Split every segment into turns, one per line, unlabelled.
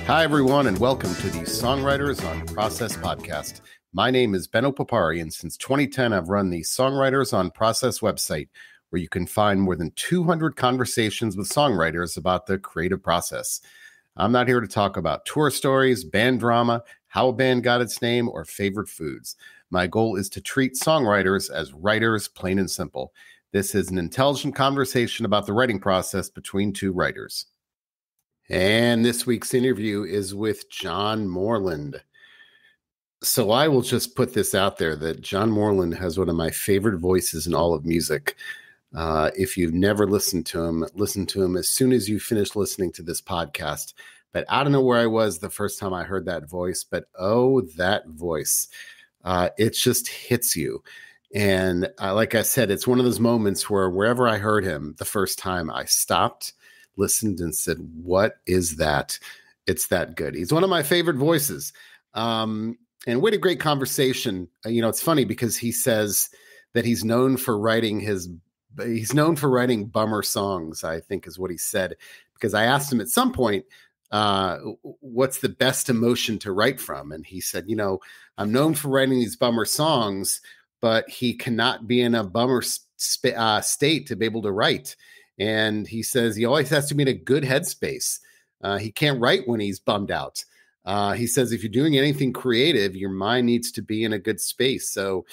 Hi, everyone, and welcome to the Songwriters on Process podcast. My name is Benno Papari, and since 2010, I've run the Songwriters on Process website, where you can find more than 200 conversations with songwriters about the creative process. I'm not here to talk about tour stories, band drama, how a band got its name, or favorite foods. My goal is to treat songwriters as writers, plain and simple. This is an intelligent conversation about the writing process between two writers. And this week's interview is with John Moreland. So I will just put this out there that John Moreland has one of my favorite voices in all of music. If you've never listened to him, listen to him as soon as you finish listening to this podcast. But I don't know where I was the first time I heard that voice, but oh, that voice. It just hits you. And like I said, it's one of those moments where wherever I heard him the first time, I stopped, listened, and said, what is that? It's that good. He's one of my favorite voices. And we had a great conversation. It's funny because he says that he's known for writing bummer songs, I think is what he said. Because I asked him at some point, what's the best emotion to write from? And he said, I'm known for writing these bummer songs, but he cannot be in a bummer state to be able to write. And he says he always has to be in a good headspace. He can't write when he's bummed out. He says if you're doing anything creative, your mind needs to be in a good space. So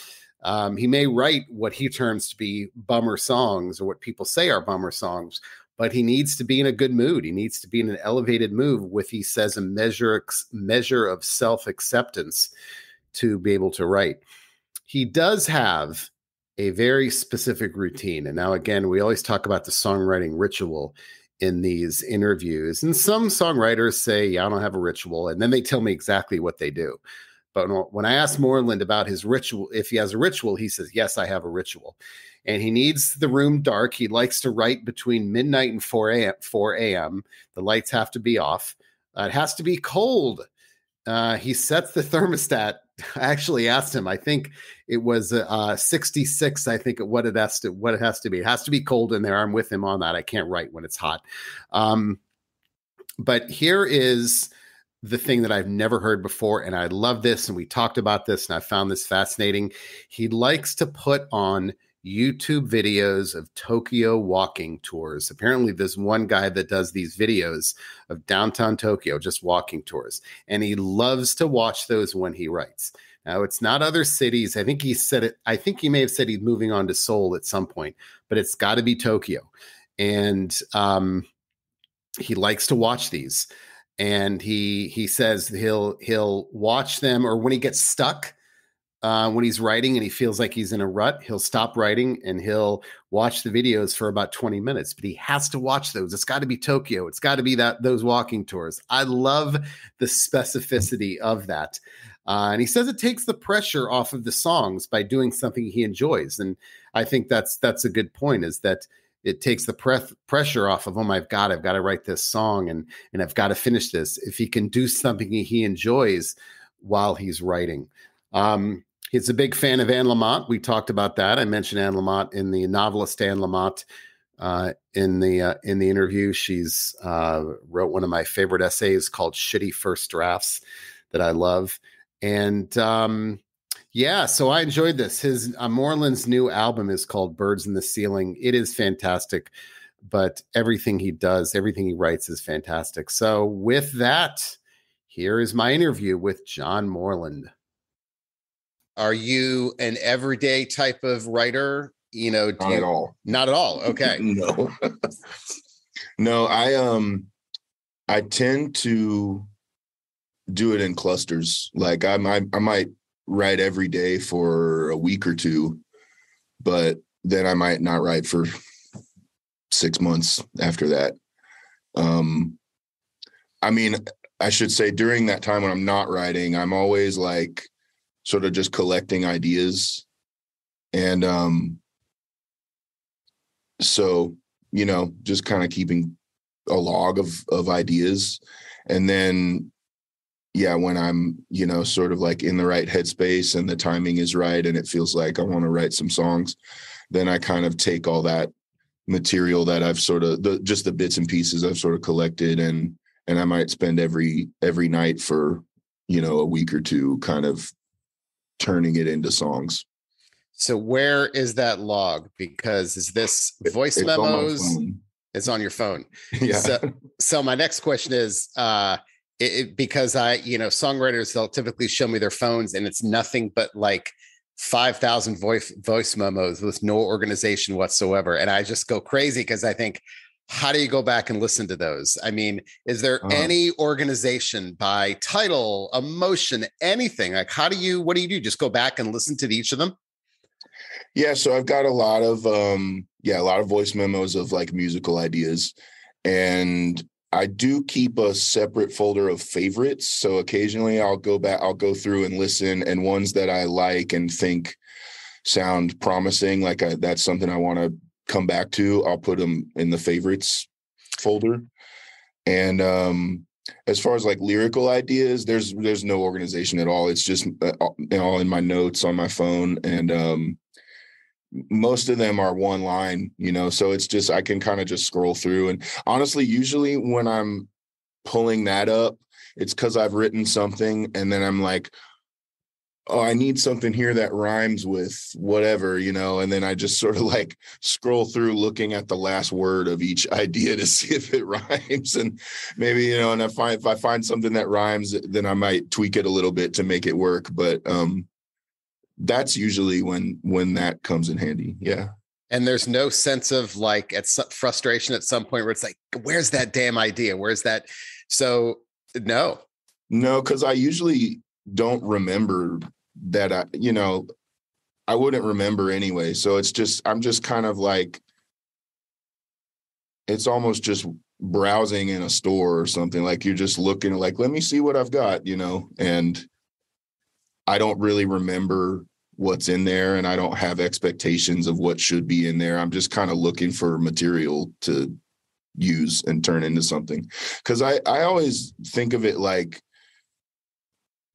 he may write what he terms to be bummer songs or what people say are bummer songs, but he needs to be in a good mood. He needs to be in an elevated mood with, he says, a measure of self-acceptance to be able to write. He does have a very specific routine. And now, again, we always talk about the songwriting ritual in these interviews. And some songwriters say, yeah, I don't have a ritual. And then they tell me exactly what they do. But when I asked Moreland about his ritual, if he has a ritual, he says, yes, I have a ritual. And he needs the room dark. He likes to write between midnight and 4 a.m. The lights have to be off. It has to be cold. He sets the thermostat. I actually asked him, I think it was 66, I think what it has to be. It has to be cold in there. I'm with him on that. I can't write when it's hot. But here is the thing that I've never heard before, and I love this, and we talked about this, and I found this fascinating. He likes to put on YouTube videos of Tokyo walking tours. Apparently, there's one guy that does these videos of downtown Tokyo, just walking tours, and he loves to watch those when he writes. Now, it's not other cities. I think he said it. I think he may have said he's moving on to Seoul at some point, but it's got to be Tokyo. And he likes to watch these. And he says he'll watch them, or when he gets stuck, when he's writing and he feels like he's in a rut, he'll stop writing and he'll watch the videos for about 20 minutes. But he has to watch those. It's got to be Tokyo. It's got to be those walking tours. I love the specificity of that. And he says it takes the pressure off of the songs by doing something he enjoys. And I think that's a good point, is that it takes the pressure off of, I've got to write this song and I've got to finish this. If he can do something he enjoys while he's writing. He's a big fan of Anne Lamott. We talked about that. I mentioned Anne Lamott in the novelist Anne Lamott in the interview. She's wrote one of my favorite essays called Shitty First Drafts that I love. And so I enjoyed this. His Moreland's new album is called Birds in the Ceiling. It is fantastic, but everything he does, everything he writes is fantastic. So with that, here is my interview with John Moreland. Are you an everyday type of writer?
Not at all.
Not at all. Okay.
No. No, I tend to do it in clusters. Like I might write every day for a week or two, but then I might not write for 6 months after that. I should say during that time when I'm not writing, I'm always like sort of just collecting ideas. And so, just kind of keeping a log of ideas. And then, when I'm, sort of like in the right headspace and the timing is right and it feels like I want to write some songs, then I kind of take all that material that I've sort of, just the bits and pieces I've sort of collected and and I might spend every night for, a week or two kind of turning it into songs.
So where is that log? Because is this voice
It's on my
memos?
phone.
It's on your phone.
Yeah.
So my next question is, because songwriters, they'll typically show me their phones and it's nothing but like 5,000 voice memos with no organization whatsoever. And I just go crazy because I think, how do you go back and listen to those? I mean, is there any organization by title, emotion, anything? Like, what do you do? Just go back and listen to each of them?
Yeah. So I've got a lot of voice memos of like musical ideas, and I do keep a separate folder of favorites. So occasionally I'll go through and listen, and ones that I like and think sound promising, that's something I want to come back to, I'll put them in the favorites folder. And as far as like lyrical ideas, there's no organization at all. It's just all in my notes on my phone, and most of them are one line, so it's just, I can kind of just scroll through. And honestly, usually when I'm pulling that up, it's because I've written something and then I'm like, oh, I need something here that rhymes with whatever, and then I just sort of like scroll through looking at the last word of each idea to see if it rhymes. And maybe, and if I find something that rhymes, then I might tweak it a little bit to make it work. But that's usually when that comes in handy. Yeah.
And there's no sense of like frustration at some point where it's like, where's that damn idea? Where's that? So no,
because I usually don't remember that. I wouldn't remember anyway. So I'm just kind of like, it's almost just browsing in a store or something. Like you're just looking like, let me see what I've got, and I don't really remember what's in there, and I don't have expectations of what should be in there. I'm just kind of looking for material to use and turn into something. Because I always think of it like,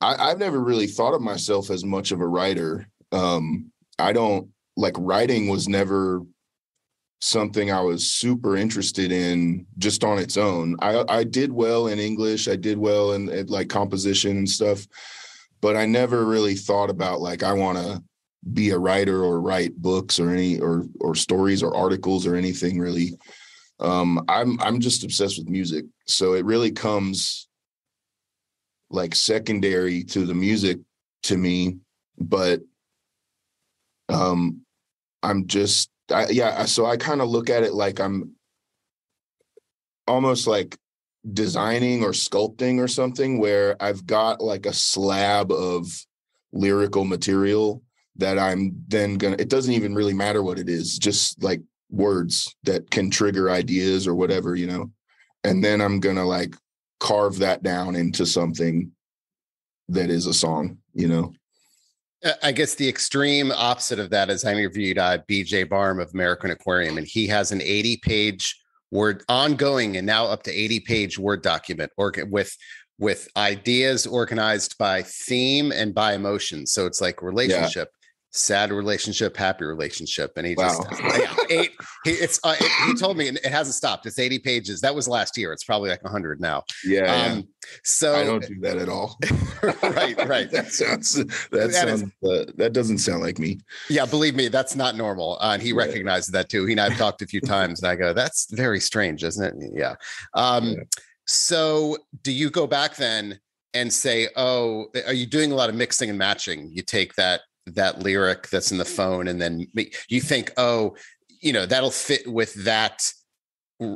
I've never really thought of myself as much of a writer. I don't like, writing was never something I was super interested in just on its own. I did well in English. I did well in like composition and stuff, but I never really thought about like, I want to be a writer or write books or or stories or articles or anything really. I'm just obsessed with music. So it really comes like secondary to the music to me, but so I kind of look at it like I'm almost like designing or sculpting or something, where I've got like a slab of lyrical material that I'm then it doesn't even really matter what it is, just like words that can trigger ideas or whatever, and then I'm gonna like carve that down into something that is a song.
I guess the extreme opposite of that is I interviewed BJ Barham of American Aquarium, and he has an 80-page Word ongoing and now up to 80-page Word document with ideas organized by theme and by emotion. So it's like relationship, sad relationship, happy relationship. And he just, he told me, and it hasn't stopped. It's 80 pages. That was last year. It's probably like 100 now.
Yeah.
So
I don't do that at all.
right.
That doesn't sound like me.
Yeah. Believe me, that's not normal. And he recognizes that too. He and I've talked a few times and I go, that's very strange, isn't it? Yeah. So do you go back then and say, oh, are you doing a lot of mixing and matching? You take that lyric that's in the phone and then you think, oh, that'll fit with that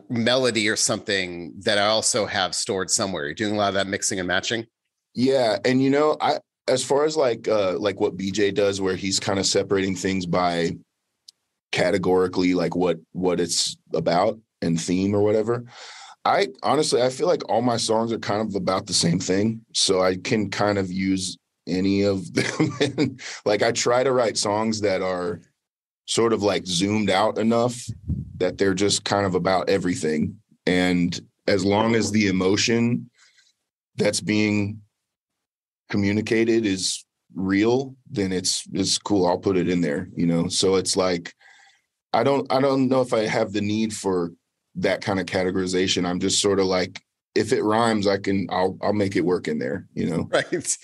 melody or something that I also have stored somewhere. You're doing a lot of that mixing and matching.
Yeah. And, as far as like what BJ does, where he's kind of separating things by categorically, like what it's about and theme or whatever. I feel like all my songs are kind of about the same thing. So I can kind of use any of them. And like, I try to write songs that are sort of like zoomed out enough that they're just kind of about everything. And as long as the emotion that's being communicated is real, then it's cool. I'll put it in there, So it's like, I don't know if I have the need for that kind of categorization. I'm just sort of like if it rhymes, I'll make it work in there, you know?
Right.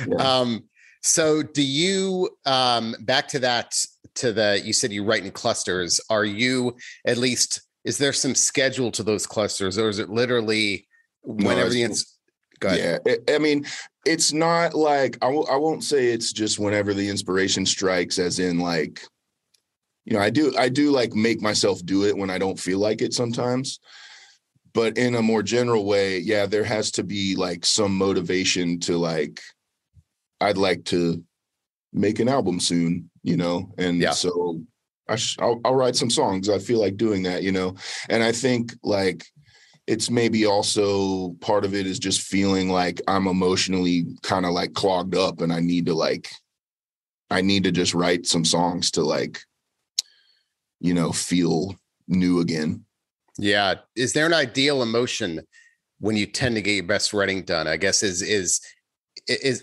Yeah.
So do you, back to that, you said you write in clusters. Are you, at least, is there some schedule to those clusters, or is it literally
No,
whenever go ahead.
yeah. I mean, it's not like, I won't say it's just whenever the inspiration strikes, as in like, you know, I do like make myself do it when I don't feel like it sometimes. But in a more general way, yeah, there has to be like some motivation to like, I'd like to make an album soon, you know? And
Yeah.
so I'll write some songs. I feel like doing that, you know? And I think like it's maybe also part of it is just feeling like I'm emotionally kind of like clogged up, and I need to just write some songs to like, you know, feel new again.
Yeah. Is there an ideal emotion when you tend to get your best writing done? I guess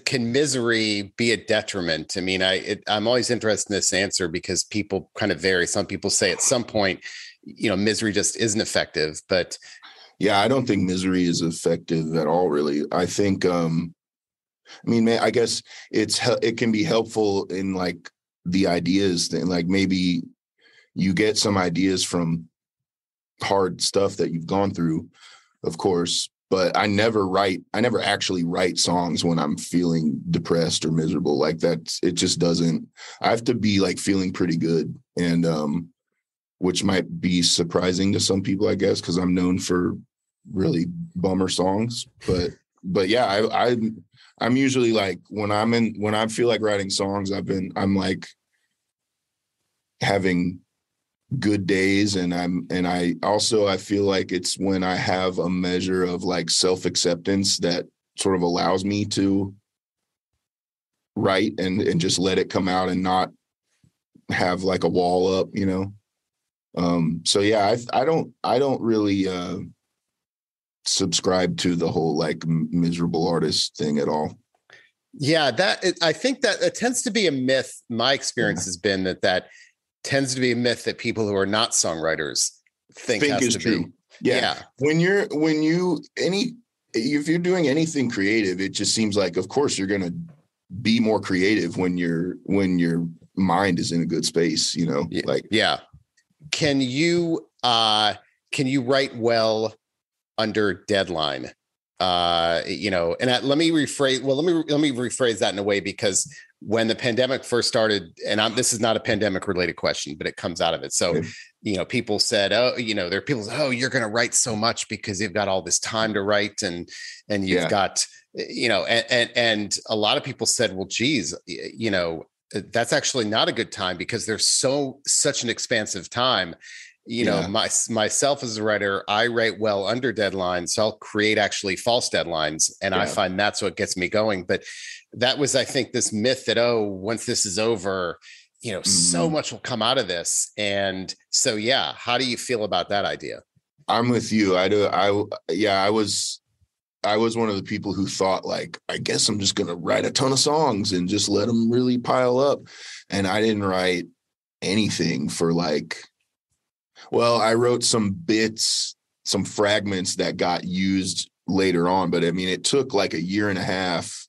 can misery be a detriment? I mean, I'm always interested in this answer because people kind of vary. Some people say at some point, you know, misery just isn't effective, but
Yeah, I don't think misery is effective at all, really. I think, I mean, I guess it can be helpful in like the ideas thing. Like maybe you get some ideas from hard stuff that you've gone through, of course, but I never actually write songs when I'm feeling depressed or miserable. Like that, it just doesn't, I have to be like feeling pretty good. And, which might be surprising to some people, I guess, because I'm known for really bummer songs. But yeah, I'm usually like when I feel like writing songs, I'm like having good days, and I feel like it's when I have a measure of like self-acceptance that sort of allows me to write and just let it come out and not have like a wall up, you know. So yeah, I don't really subscribe to the whole like miserable artist thing at all.
yeah, I think that it tends to be a myth. My experience has been that tends to be a myth that people who are not songwriters think has
is
to
true.
be.
Yeah.
Yeah.
If you're doing anything creative, it just seems like, of course, you're going to be more creative when your mind is in a good space, you know,
Yeah.
like,
Yeah. Can you write well under deadline? You know, and let me rephrase that in a way, because when the pandemic first started, and this is not a pandemic related question, but it comes out of it. So, you know, people said, oh, you know, there are people, oh, you're going to write so much because you've got all this time to write, and you've got, you know, and a lot of people said, well, geez, you know, that's actually not a good time because there's such an expansive time. You know, myself as a writer, I write well under deadlines. So I'll create actually false deadlines. And I find that's what gets me going. But that was, I think, this myth that, oh, once this is over, you know, so much will come out of this. And so, yeah. How do you feel about that idea?
I'm with you. I was one of the people who thought like, I guess I'm just going to write a ton of songs and just let them really pile up. And I didn't write anything for like, well, I wrote some bits, some fragments that got used later on. But I mean, it took like a year and a half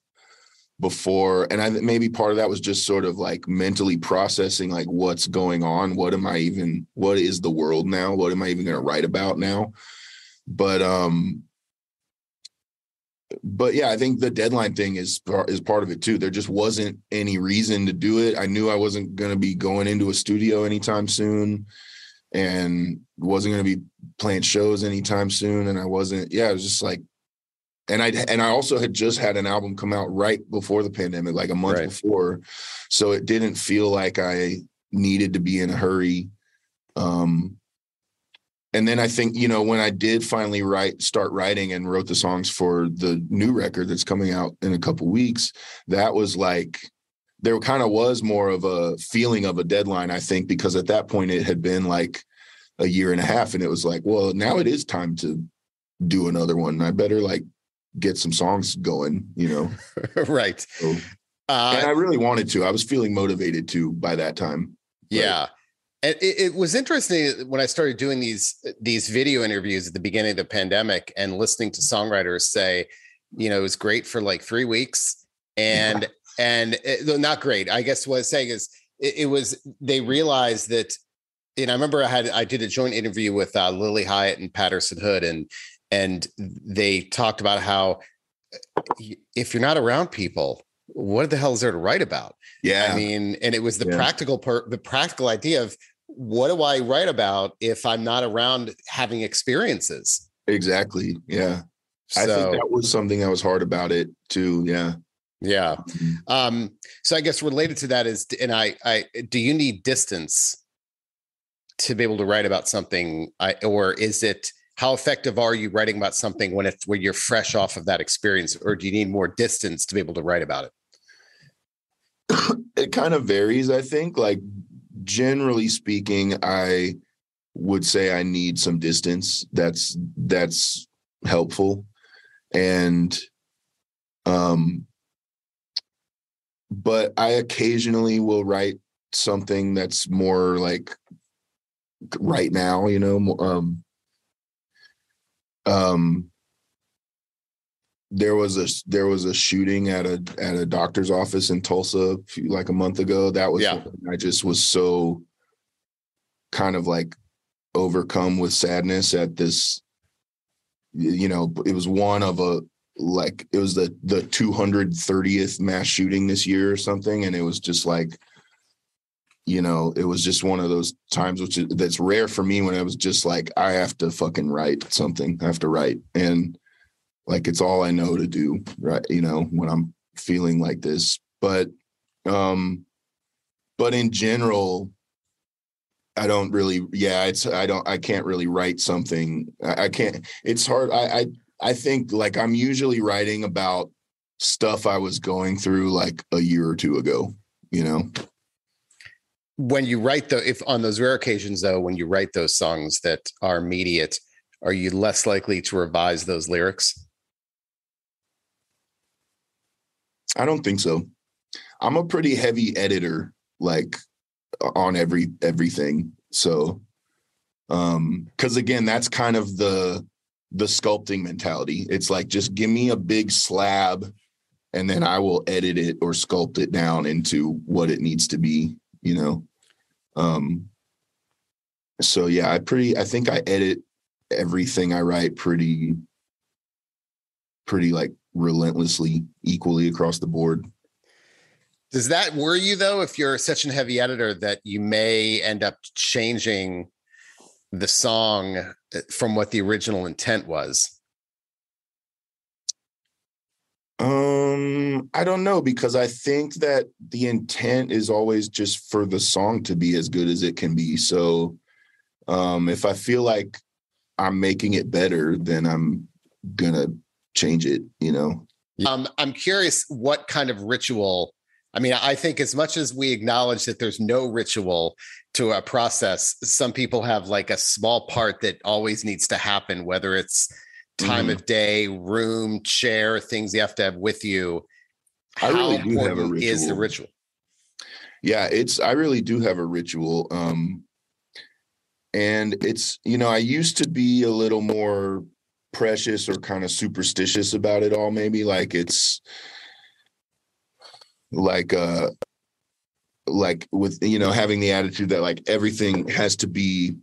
before. And maybe part of that was just sort of like mentally processing, like what's going on? What is the world now? What am I even going to write about now? But yeah, I think the deadline thing is part of it too. There just wasn't any reason to do it. I knew I wasn't going to be going into a studio anytime soon, and wasn't going to be playing shows anytime soon. And it was just like, and I also had just had an album come out right before the pandemic, like a month before. So it didn't feel like I needed to be in a hurry. And then I think, you know, when I did finally start writing and wrote the songs for the new record that's coming out in a couple weeks, that was like, there kind of was more of a feeling of a deadline, I think, because at that point it had been like a year and a half, and it was like, well, now it is time to do another one. I better like get some songs going, you know?
Right.
So, and I really wanted to. I was feeling motivated to by that time.
Yeah. And it was interesting when I started doing these video interviews at the beginning of the pandemic and listening to songwriters say, it was great for like 3 weeks, and not great. I guess what I was saying is it was, they realized that. And I remember I did a joint interview with Lily Hyatt and Patterson Hood, and they talked about how if you're not around people, what the hell is there to write about?
Yeah,
I mean, and it was the practical idea of, what do I write about if I'm not around having experiences?
Exactly. Yeah.
So,
I think that was something that was hard about it too. Yeah.
Yeah. So I guess related to that is, and I do you need distance to be able to write about something, or is it, how effective are you writing about something when you're fresh off of that experience, or do you need more distance to be able to write about it?
It kind of varies, I think. Like, generally speaking, I would say I need some distance. That's helpful. And but I occasionally will write something that's more like right now, there was a shooting at a doctor's office in Tulsa like a month ago. That was I just was so kind of like overcome with sadness at this. It was one of it was the 230th mass shooting this year or something, and it was just like, it was just one of those times that's rare for me, when I was just like, I have to fucking write something. I have to write, and like, it's all I know to do, right? When I'm feeling like this. But in general, I don't really, I can't really write something. I can't, it's hard. I think like I'm usually writing about stuff I was going through like a year or two ago,
When you write if on those rare occasions though, when you write those songs that are immediate, are you less likely to revise those lyrics?
I don't think so. I'm a pretty heavy editor, like on everything. So, because again, that's kind of the sculpting mentality. It's like, just give me a big slab, and then I will edit it or sculpt it down into what it needs to be. So yeah, I think I edit everything I write pretty like relentlessly, equally across the board.
Does that worry you though, if you're such a heavy editor, that you may end up changing the song from what the original intent was?
I don't know, because I think that the intent is always just for the song to be as good as it can be. So, if I feel like I'm making it better, then I'm gonna change it,
I'm curious what kind of ritual. I mean, I think as much as we acknowledge that there's no ritual to a process, some people have like a small part that always needs to happen, whether it's time of day, room, chair, things you have to have with you.
I really do have a ritual.
Is the ritual?
Yeah, I really do have a ritual. And it's, I used to be a little more precious or kind of superstitious about it all. Maybe like it's like with, having the attitude that like everything has to be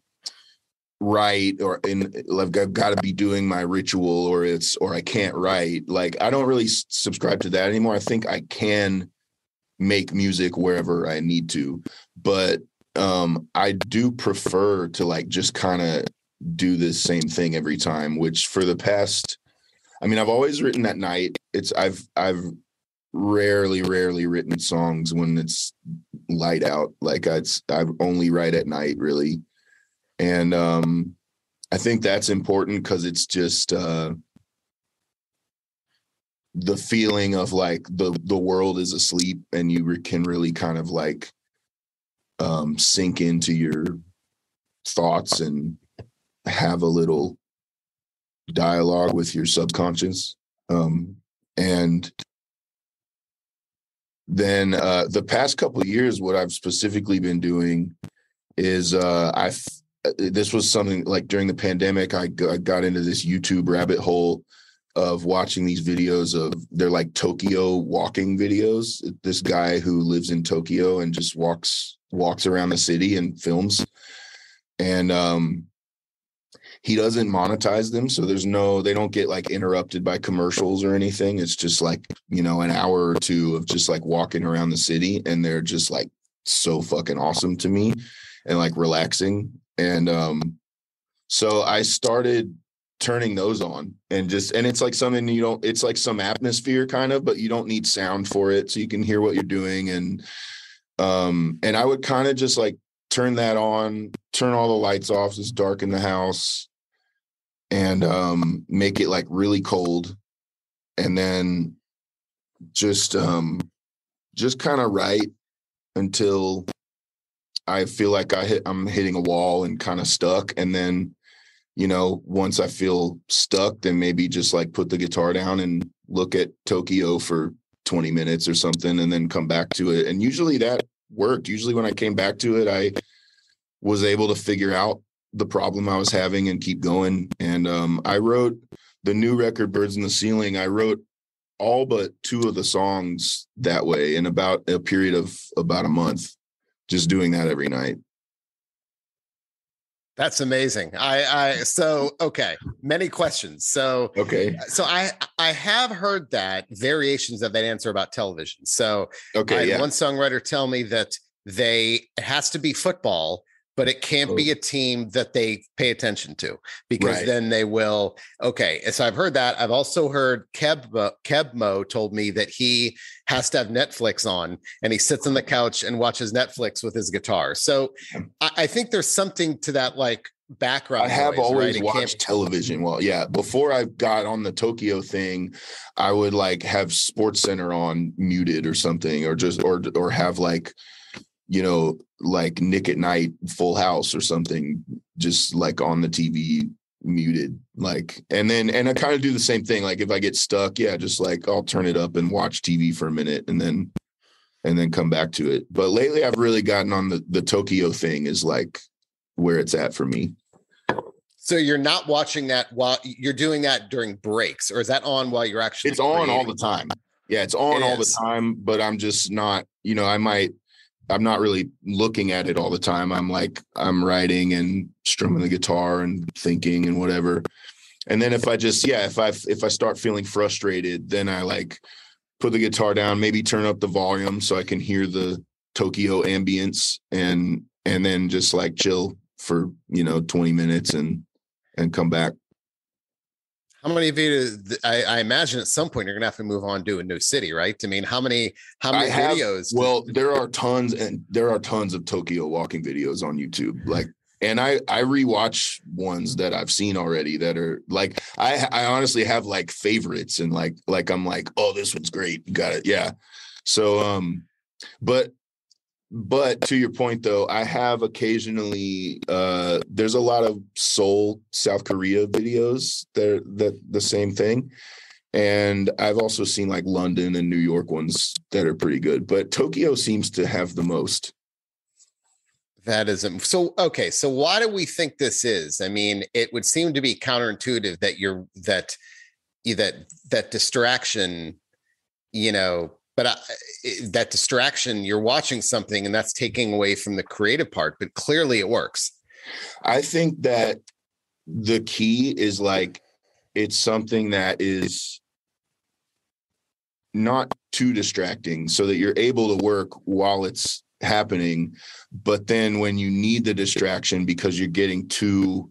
right, or like I've got to be doing my ritual, or I can't write. Like, I don't really subscribe to that anymore. I think I can make music wherever I need to, but I do prefer to like just kind of do the same thing every time, which for the past, I mean, I've always written at night. I've rarely written songs when it's light out. Like I only write at night, really. And I think that's important, because it's just the feeling of like the world is asleep, and you can really kind of like sink into your thoughts and have a little dialogue with your subconscious. And then the past couple of years, what I've specifically been doing is this was something like during the pandemic, I got into this YouTube rabbit hole of watching these videos of they're like Tokyo walking videos. This guy who lives in Tokyo and just walks around the city and films. And he doesn't monetize them. So they don't get like interrupted by commercials or anything. It's just like, an hour or two of just like walking around the city. And they're just like so fucking awesome to me and like relaxing. And so I started turning those on and it's like something it's like some atmosphere kind of, but you don't need sound for it. So you can hear what you're doing. And I would kind of just like turn that on, turn all the lights off, just darken the house and make it like really cold. And then just kind of write until I feel like I'm hitting a wall and kind of stuck. And then, once I feel stuck, then maybe just like put the guitar down and look at Tokyo for 20 minutes or something and then come back to it. And usually that worked. Usually when I came back to it, I was able to figure out the problem I was having and keep going. And I wrote the new record, Birds in the Ceiling. I wrote all but 2 of the songs that way in about a period of about a month, just doing that every night.
That's amazing. Okay. Many questions. So I have heard that variations of that answer about television. So I had one songwriter tell me that it has to be football, but it can't be a team that they pay attention to because then they will. Okay. So I've heard that. I've also heard Kebmo told me that he has to have Netflix on and he sits on the couch and watches Netflix with his guitar. So I think there's something to that, like background.
I have always watched television. Well, yeah. Before I got on the Tokyo thing, I would like have Sports Center on muted or something, or just, or have like, like Nick at Night, Full House or something, just like on the TV muted, like, and I kind of do the same thing. Like if I get stuck, just like I'll turn it up and watch TV for a minute and then come back to it. But lately I've really gotten on the Tokyo thing is like where it's at for me.
So you're not watching that while you're doing that during breaks, or is that on while you're actually?
It's on all the time. Yeah, it's on all the time, but I'm just not, I'm not really looking at it all the time. I'm writing and strumming the guitar and thinking and whatever. And then if I start feeling frustrated, then I like put the guitar down, maybe turn up the volume so I can hear the Tokyo ambience and then just like chill for, 20 minutes and come back.
How many of you? I imagine at some point you're gonna have to move on to a new city, right? I mean, how many videos?
Well, there are tons of Tokyo walking videos on YouTube. Like, and I rewatch ones that I've seen already that are like I honestly have like favorites and like I'm like, oh, this one's great, you got it, yeah. So but to your point though, I have occasionally there's a lot of Seoul, South Korea videos that the same thing. And I've also seen like London and New York ones that are pretty good, but Tokyo seems to have the most.
That isn't so. Okay. So why do we think this is? I mean, it would seem to be counterintuitive that distraction, but that distraction, you're watching something and that's taking away from the creative part, but clearly it works.
I think that the key is like, it's something that is not too distracting so that you're able to work while it's happening. But then when you need the distraction because you're getting too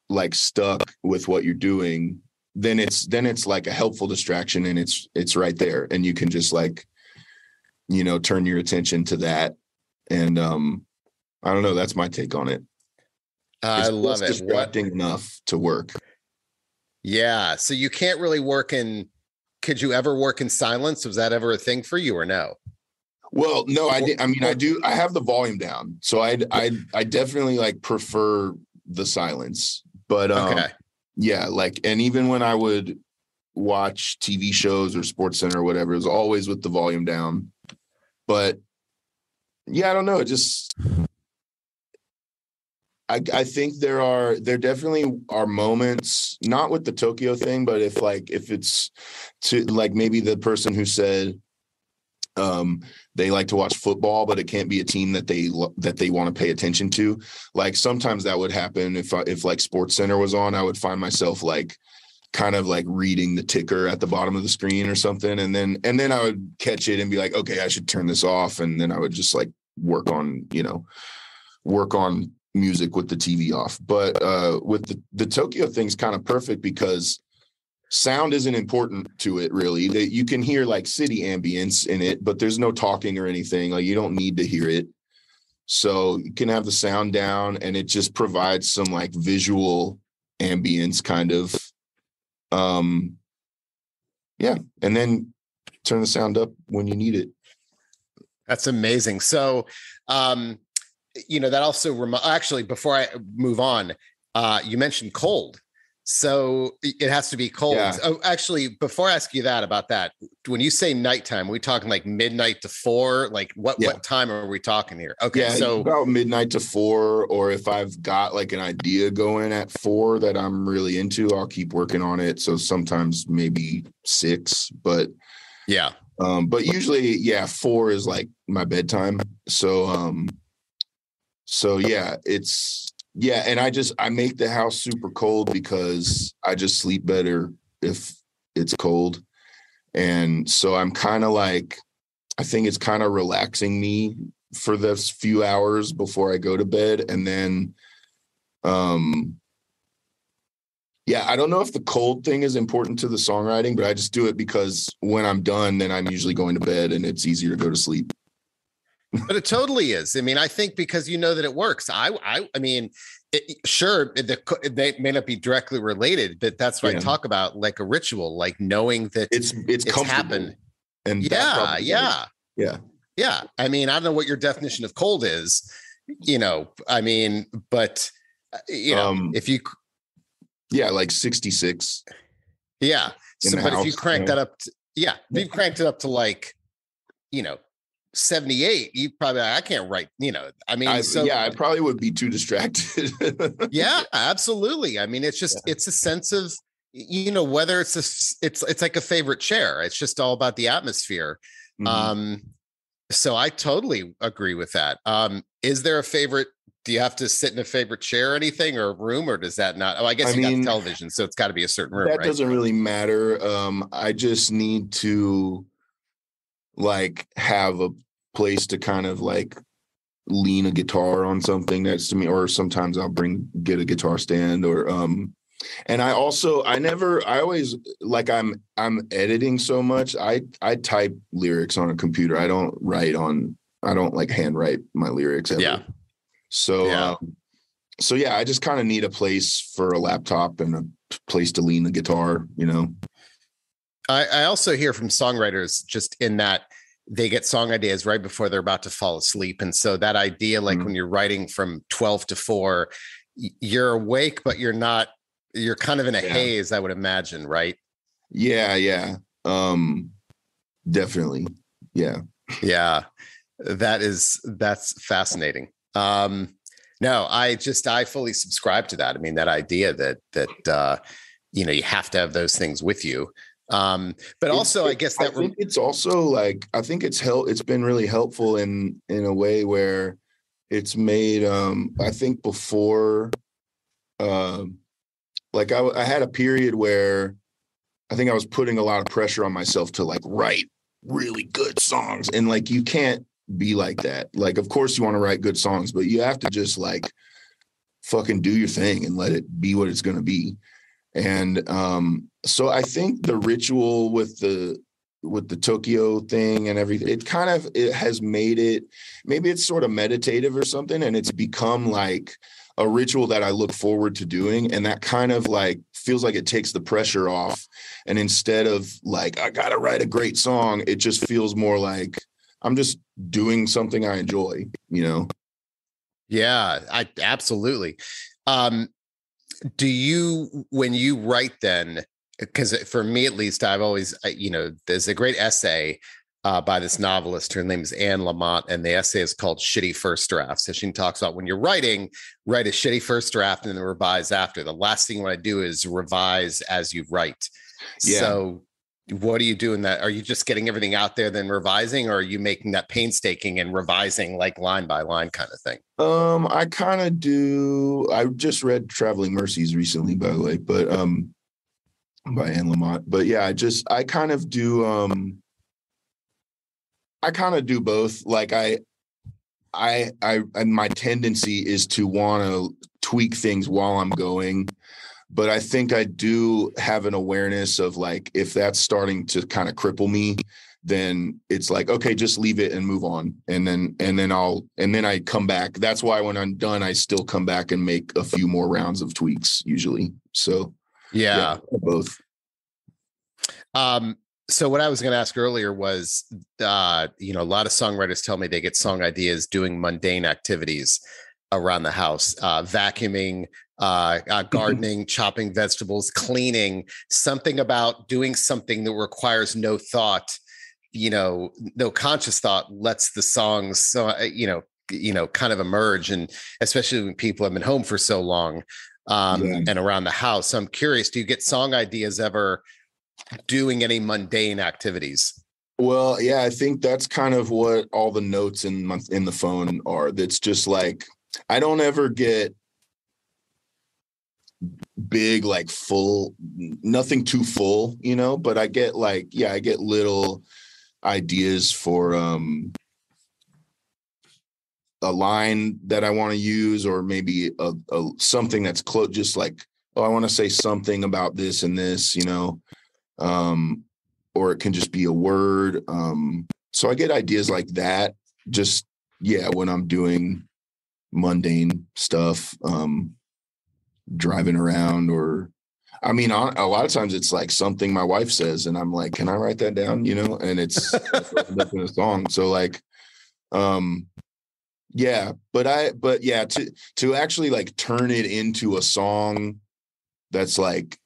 like stuck with what you're doing, then it's like a helpful distraction and it's right there. And you can just like, turn your attention to that. And I don't know, that's my take on it.
I love it.
Distracting enough to work.
Yeah. So you can't really could you ever work in silence? Was that ever a thing for you or no?
Well, no, I mean, I do. I have the volume down. So I definitely like prefer the silence, but
okay.
Yeah, like, and even when I would watch TV shows or Sports Center or whatever, it was always with the volume down. But yeah, I don't know. It just, I think there definitely are moments, not with the Tokyo thing, but if it's to like maybe the person who said they like to watch football, but it can't be a team that they want to pay attention to. Like sometimes that would happen if like Sports Center was on, I would find myself like kind of like reading the ticker at the bottom of the screen or something, and then I would catch it and be like, okay, I should turn this off, and then I would just like work on music with the TV off. But with the Tokyo thing's kind of perfect because sound isn't important to it really. You can hear like city ambience in it, but there's no talking or anything. Like you don't need to hear it. So you can have the sound down and it just provides some like visual ambience kind of. Yeah. And then turn the sound up when you need it.
That's amazing. So, that also actually, before I move on, you mentioned cold. So it has to be cold.
Yeah.
Oh, actually, before I ask you about that, when you say nighttime, are we talking like midnight to 4? Like what time are we talking here? Okay.
Yeah, so about midnight to 4, or if I've got like an idea going at 4 that I'm really into, I'll keep working on it. So sometimes maybe 6, but
yeah.
But usually, 4 is like my bedtime. So yeah, and I make the house super cold because I just sleep better if it's cold. And so I'm kind of like, I think it's kind of relaxing me for those few hours before I go to bed. And then, I don't know if the cold thing is important to the songwriting, but I just do it because when I'm done, then I'm usually going to bed and it's easier to go to sleep.
But it totally is. I mean, I think because you know that it works. I mean, sure, they may not be directly related, but that's what I talk about, like a ritual, like knowing that
it's
happened.
And
yeah.
Yeah.
I mean, I don't know what your definition of cold is, I mean, but if you,
like 66.
Yeah. So, but if you crank that up, if you cranked it up to like, 78, you probably, I can't write, I mean,
I probably would be too distracted.
Yeah, absolutely. I mean, it's just, it's a sense of, whether it's like a favorite chair. It's just all about the atmosphere. Mm-hmm. So I totally agree with that. Is there a favorite? Do you have to sit in a favorite chair or anything, or room, or does that not? Oh, I guess you got television, so it's got to be a certain room.
That doesn't really matter. I just need to like have a place to kind of like lean a guitar on something next to me, or sometimes I'll get a guitar stand, or and I always like I'm editing so much. I type lyrics on a computer. I don't like handwrite my lyrics ever.
Yeah.
So I just kind of need a place for a laptop and a place to lean the guitar,
I also hear from songwriters just in that they get song ideas right before they're about to fall asleep. And so that idea, like when you're writing from 12 to 4, you're awake, but you're kind of in a haze, I would imagine, right?
Yeah. Definitely. Yeah.
Yeah. That's fascinating. No, I fully subscribe to that. I mean, that idea that you have to have those things with you. But also, I guess that
I think it's also like, I think it's been really helpful in a way where it's made, I think before, like I had a period where I think I was putting a lot of pressure on myself to like write really good songs. And like, you can't be like that. Like, of course you want to write good songs, but you have to just like fucking do your thing and let it be what it's going to be. And so I think the ritual with the Tokyo thing and everything, it has made it, maybe it's sort of meditative or something, and it's become like a ritual that I look forward to doing. And that kind of like feels like it takes the pressure off. And instead of like, I got to write a great song, it just feels more like I'm just doing something I enjoy,
Yeah, I absolutely. Do you, when you write then, because for me, at least, I've always, there's a great essay by this novelist. Her name is Anne Lamott, and the essay is called Shitty First Drafts. So she talks about when you're writing, write a shitty first draft and then revise after. The last thing you want to do is revise as you write.
Yeah.
So what are you doing that? Are you just getting everything out there, then revising, or are you making that painstaking and revising like line by line kind of thing?
I kind of do. I just read Traveling Mercies recently, by the way, but by Anne Lamott. But yeah, I kind of do both. Like my tendency is to want to tweak things while I'm going, but I think I do have an awareness of like, if that's starting to kind of cripple me, then it's like, okay, just leave it and move on. And then I come back. That's why when I'm done, I still come back and make a few more rounds of tweaks usually. So
yeah
both.
So what I was going to ask earlier was, a lot of songwriters tell me they get song ideas doing mundane activities around the house, vacuuming, gardening, chopping vegetables, cleaning, something about doing something that requires no thought, no conscious thought lets the songs, kind of emerge. And especially when people have been home for so long and around the house. So I'm curious, do you get song ideas ever doing any mundane activities?
Well, yeah, I think that's kind of what all the notes in the phone are. That's just like, I don't ever get big, like full, nothing too full, but I get I get little ideas for a line that I want to use, or maybe a something that's close, just like, oh, I want to say something about this and this, or it can just be a word. So I get ideas like that, just, when I'm doing mundane stuff, driving around, or, I mean, a lot of times it's like something my wife says and I'm like, can I write that down? And it's up in a song. So like, to actually like turn it into a song that's like,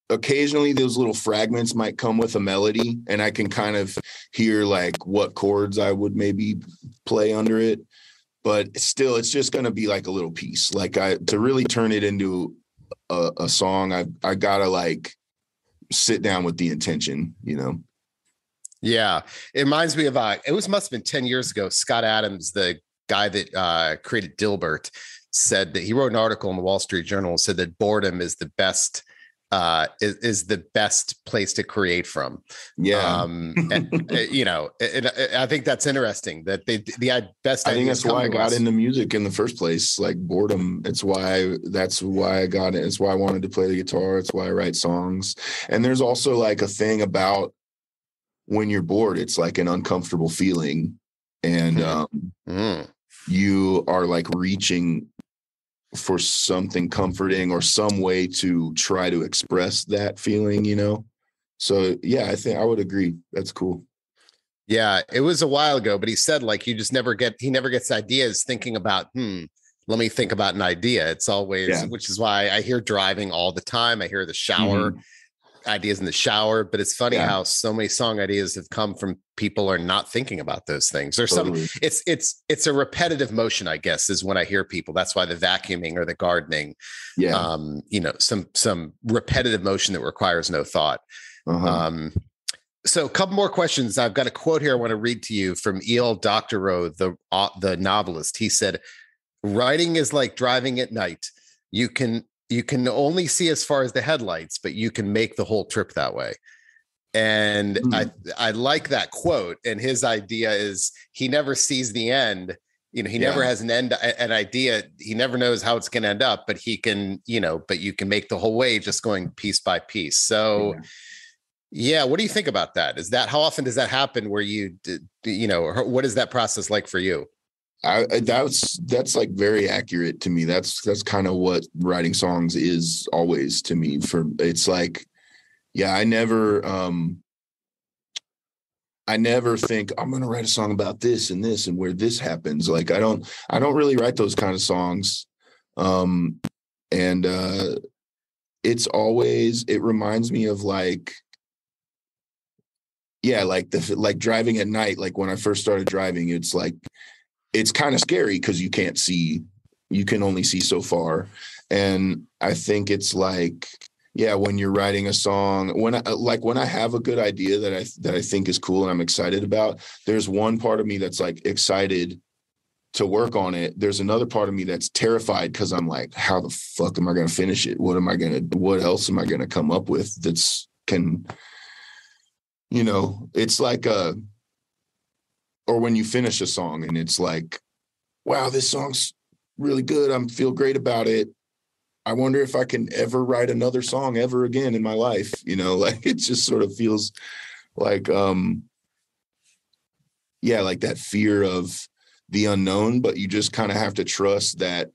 occasionally those little fragments might come with a melody and I can kind of hear like what chords I would maybe play under it, but still it's just going to be like a little piece. Like to really turn it into a song, I gotta like sit down with the intention,
Yeah, it reminds me of must have been 10 years ago. Scott Adams, the guy that created Dilbert, said that he wrote an article in the Wall Street Journal, said that boredom is the best is the best place to create from.
Yeah.
And I think that's interesting that the best.
I think that's why I got into music in the first place. Like boredom. That's why I got it. It's why I wanted to play the guitar. It's why I write songs. And there's also like a thing about when you're bored, it's like an uncomfortable feeling. And you are like reaching for something comforting or some way to try to express that feeling, So yeah, I think I would agree. That's cool.
Yeah, it was a while ago, but he said like he never gets ideas thinking about, let me think about an idea. It's always, which is why I hear driving all the time. I hear the shower ideas in the shower, but it's funny how so many song ideas have come from people are not thinking about those things. There's it's a repetitive motion, I guess, is when I hear people. That's why the vacuuming or the gardening, some repetitive motion that requires no thought. So a couple more questions. I've got a quote here I want to read to you from E.L. Doctorow, the novelist. He said, "Writing is like driving at night. You can only see as far as the headlights, but you can make the whole trip that way." And I like that quote. And his idea is he never sees the end. He never has an idea. He never knows how it's going to end up, but he can, but you can make the whole way just going piece by piece. So what do you think about that? How often does that happen where what is that process like for you?
That's like very accurate to me. That's kind of what writing songs is always to me. It's like, I never think I'm going to write a song about this and this and where this happens. Like I don't really write those kind of songs. It reminds me of like, yeah, like driving at night, like when I first started driving, it's like, it's kind of scary because you can only see so far. And I think it's like, yeah, when you're writing a song, when I have a good idea that I think is cool and I'm excited about, there's one part of me that's like excited to work on it. There's another part of me that's terrified because I'm like, how the fuck am I going to finish it? What else am I going to come up with it's like or when you finish a song and it's like, wow, this song's really good. I feel great about it. I wonder if I can ever write another song ever again in my life. Like it just sort of feels like, like that fear of the unknown, but you just kind of have to trust that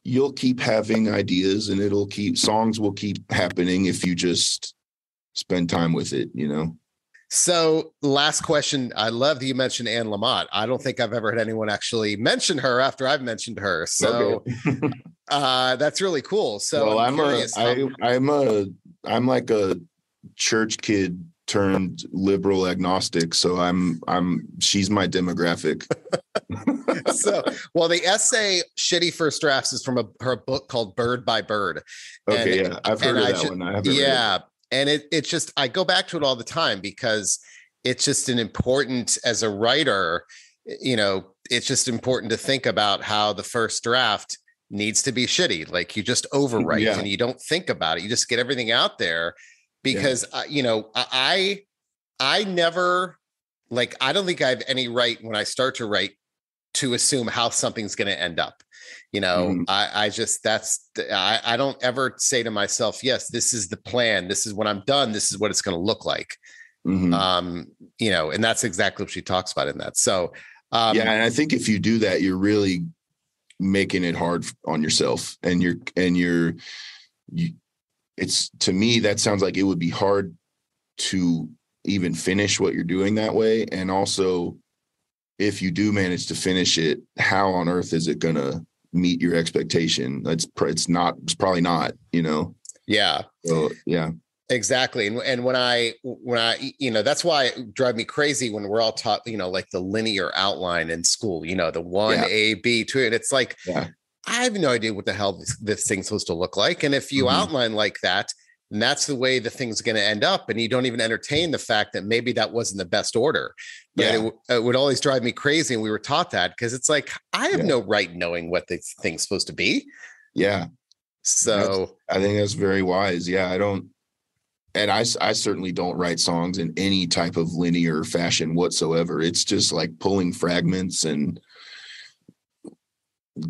you'll keep having ideas and songs will keep happening if you just spend time with it.
So last question. I love that you mentioned Anne Lamott. I don't think I've ever had anyone actually mention her after I've mentioned her. So
okay.
That's really cool. So
well,
I'm curious.
I'm like a church kid turned liberal agnostic. So she's my demographic.
Well, the essay "Shitty First Drafts" is from her book called "Bird by Bird."
Okay, yeah, I've heard of that one. I haven't read it.
And it's just, I go back to it all the time because it's just an important, as a writer, it's just important to think about how the first draft needs to be shitty. Like you just overwrite and you don't think about it. You just get everything out there because, I never, like, I don't think I have any right when I start to write to assume how something's going to end up. I don't ever say to myself, yes, this is the plan. This is when I'm done. This is what it's going to look like.
Mm-hmm.
And that's exactly what she talks about in that. So,
and I think if you do that, you're really making it hard on yourself it's, to me, that sounds like it would be hard to even finish what you're doing that way. And also, if you do manage to finish it, how on earth is it going to meet your expectation? It's probably not,
Yeah.
So, yeah.
Exactly. And when I, that's why it drives me crazy when we're all taught, like the linear outline in school, the 1A, B, 2. And it's like, I have no idea what the hell this thing's supposed to look like. And if you outline like that, and that's the way the thing's going to end up. And you don't even entertain the fact that maybe that wasn't the best order. But it would always drive me crazy. And we were taught that because it's like, I have no right knowing what the thing's supposed to be.
Yeah.
So
I think that's very wise. Yeah. I certainly don't write songs in any type of linear fashion whatsoever. It's just like pulling fragments and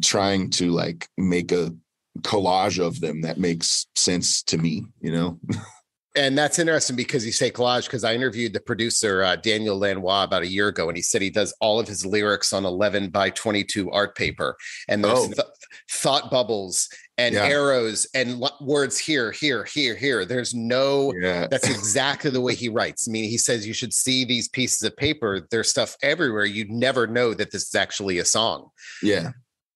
trying to like make a collage of them that makes sense to me,
And that's interesting because you say collage, because I interviewed the producer, Daniel Lanois, about a year ago, and he said he does all of his lyrics on 11 by 22 art paper. And there's thought bubbles and arrows and words here. There's that's exactly the way he writes. I mean, he says you should see these pieces of paper. There's stuff everywhere. You'd never know that this is actually a song.
Yeah.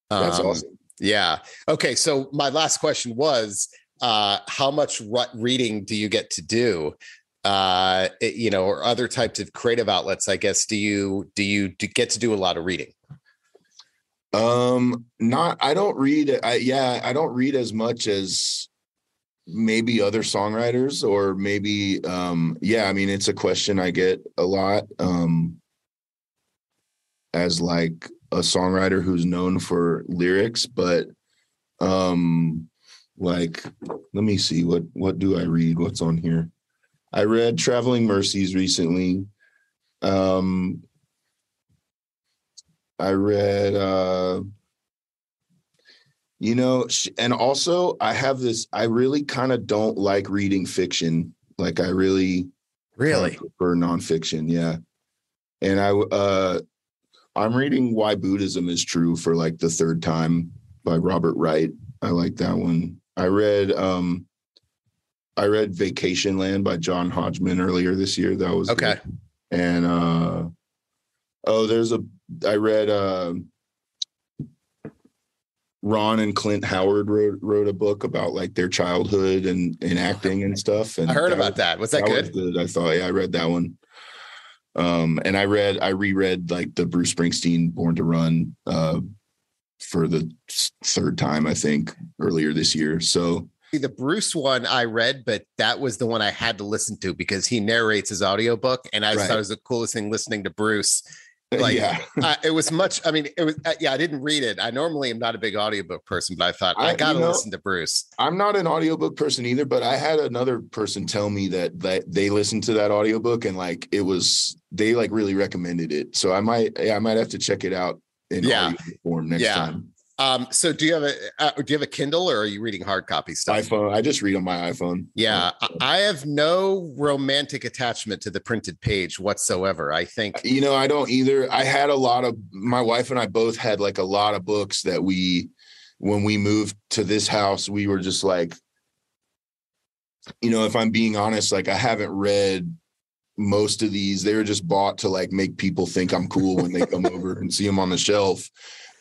That's awesome.
Yeah. Okay. So my last question was, how much reading do you get to do? Or other types of creative outlets, I guess. Do you get to do a lot of reading?
I don't read. I don't read as much as maybe other songwriters, or maybe, I mean, it's a question I get a lot, as like a songwriter who's known for lyrics, but, like, let me see, what do I read? What's on here? I read Traveling Mercies recently. I read, and also I have this, I really kind of don't like reading fiction. Like I really prefer nonfiction. Yeah. And I'm reading Why Buddhism is True for like the third time by Robert Wright. I like that one. I read Vacation Land by John Hodgman earlier this year. That was
okay.
Good. And I read Ron and Clint Howard wrote a book about like their childhood and acting and stuff. And
I heard about that. Was that good?
Was good. I thought, yeah, I read that one. And I reread like the Bruce Springsteen Born to Run for the third time, I think, earlier this year. So
the Bruce one I read, but that was the one I had to listen to because he narrates his audiobook. And I thought it was the coolest thing listening to Bruce. Like, it was much. I mean, it was. I didn't read it. I normally am not a big audiobook person, but I thought I got to listen to Bruce.
I'm not an audiobook person either, but I had another person tell me that they listened to that audiobook and like they like really recommended it. So I might have to check it out in audio form next time.
So do you have a Kindle or are you reading hard copy stuff?
iPhone. I just read on my iPhone.
Yeah. I have no romantic attachment to the printed page whatsoever. I think,
I don't either. I had my wife and I both had like a lot of books that when we moved to this house, we were just like, if I'm being honest, like I haven't read most of these. They were just bought to like make people think I'm cool when they come over and see them on the shelf.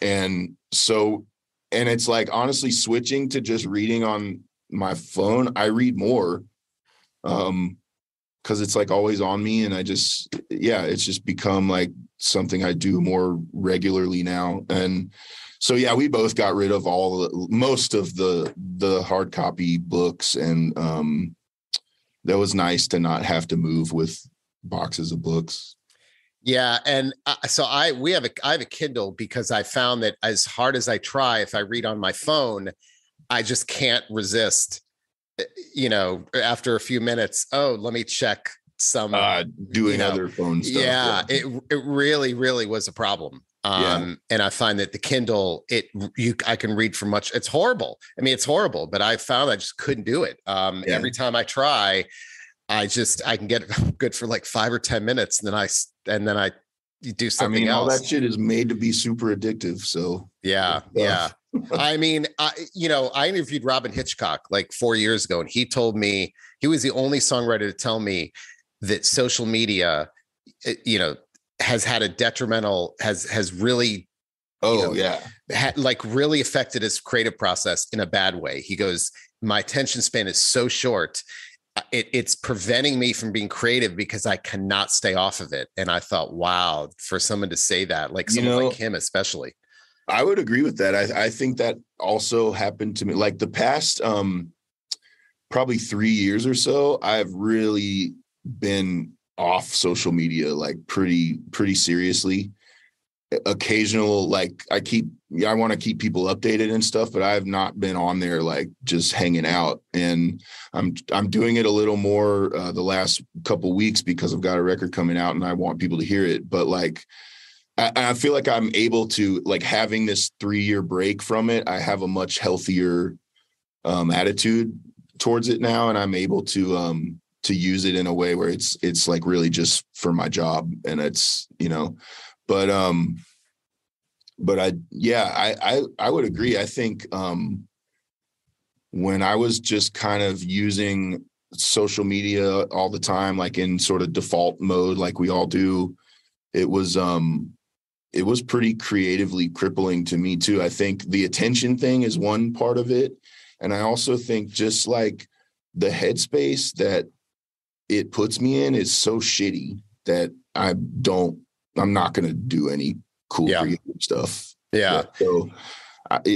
And it's like honestly switching to just reading on my phone. I read more because it's like always on me. And it's just become like something I do more regularly now. And so, yeah, we both got rid of most of the hard copy books. And that was nice to not have to move with boxes of books.
Yeah. And so I have a Kindle because I found that as hard as I try, if I read on my phone, I just can't resist, after a few minutes. Oh, let me check some
doing other phone stuff.
Yeah. It really, really was a problem. And I find that the Kindle, I can read for much. It's horrible. I mean, it's horrible, but I found I just couldn't do it. Every time I try, I can get it good for like 5 or 10 minutes. And then I do something else.
All that shit is made to be super addictive. So
yeah. I mean, I interviewed Robin Hitchcock like 4 years ago, and he told me he was the only songwriter to tell me that social media, has had a detrimental, has really, really affected his creative process in a bad way. He goes, my attention span is so short. It's preventing me from being creative because I cannot stay off of it. And I thought, wow, for someone to say that, like someone like him, especially.
I would agree with that. I think that also happened to me. Like the past, probably 3 years or so, I've really been off social media, like pretty seriously. Occasional, like I want to keep people updated and stuff, but I've not been on there like just hanging out. And I'm doing it a little more the last couple weeks because I've got a record coming out and I want people to hear it. But like I feel like I'm able to, like, having this 3-year break from it, I have a much healthier attitude towards it now, and I'm able to use it in a way where it's like really just for my job, and it's, but I would agree. I think when I was just kind of using social media all the time, like in sort of default mode, like we all do, it was pretty creatively crippling to me too. I think the attention thing is one part of it. And I also think just like the headspace that it puts me in is so shitty that I'm not going to do any cool creative stuff.
Yeah.
So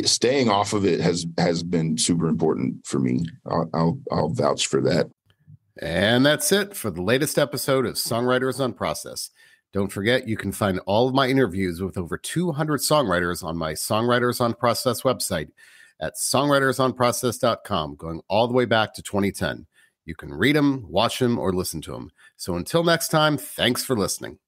staying off of it has been super important for me. I'll vouch for that.
And that's it for the latest episode of Songwriters on Process. Don't forget, you can find all of my interviews with over 200 songwriters on my Songwriters on Process website at songwritersonprocess.com, going all the way back to 2010. You can read them, watch them, or listen to them. So until next time, thanks for listening.